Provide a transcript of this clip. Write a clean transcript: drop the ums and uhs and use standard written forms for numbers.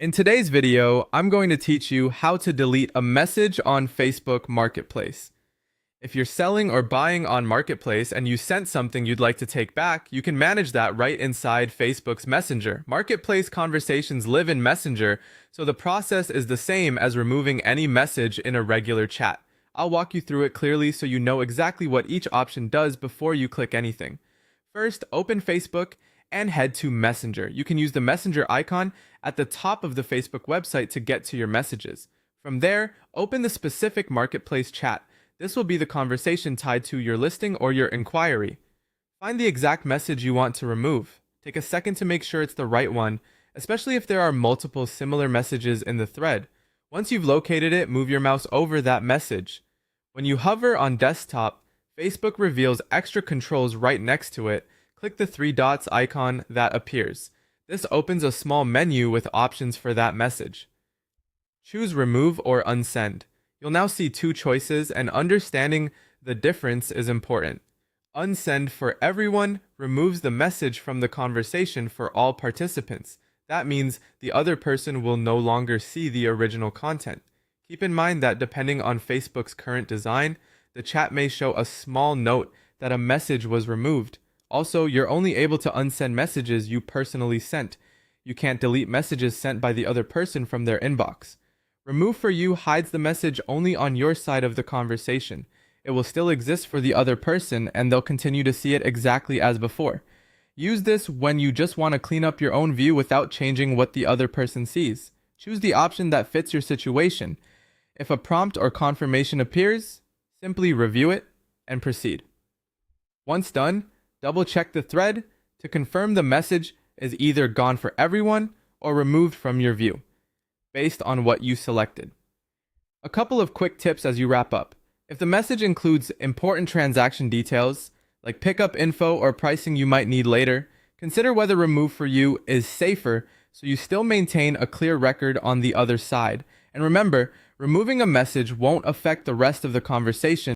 In today's video, I'm going to teach you how to delete a message on Facebook Marketplace. If you're selling or buying on Marketplace and you sent something you'd like to take back, you can manage that right inside Facebook's Messenger. Marketplace conversations live in Messenger, so the process is the same as removing any message in a regular chat. I'll walk you through it clearly so you know exactly what each option does before you click anything. First, open Facebook and head to Messenger. You can use the Messenger icon at the top of the Facebook website to get to your messages. From there, open the specific Marketplace chat. This will be the conversation tied to your listing or your inquiry. Find the exact message you want to remove. Take a second to make sure it's the right one, especially if there are multiple similar messages in the thread. Once you've located it, move your mouse over that message. When you hover on desktop, Facebook reveals extra controls right next to it. Click the three dots icon that appears. This opens a small menu with options for that message. Choose remove or unsend. You'll now see two choices, and understanding the difference is important. Unsend for everyone removes the message from the conversation for all participants. That means the other person will no longer see the original content. Keep in mind that depending on Facebook's current design, the chat may show a small note that a message was removed. Also, you're only able to unsend messages you personally sent. You can't delete messages sent by the other person from their inbox. Remove for you hides the message only on your side of the conversation. It will still exist for the other person, and they'll continue to see it exactly as before. Use this when you just want to clean up your own view without changing what the other person sees. Choose the option that fits your situation. If a prompt or confirmation appears, simply review it and proceed. Once done, double-check the thread to confirm the message is either gone for everyone or removed from your view, based on what you selected. A couple of quick tips as you wrap up. If the message includes important transaction details, like pickup info or pricing you might need later, consider whether remove for you is safer so you still maintain a clear record on the other side. And remember, removing a message won't affect the rest of the conversation.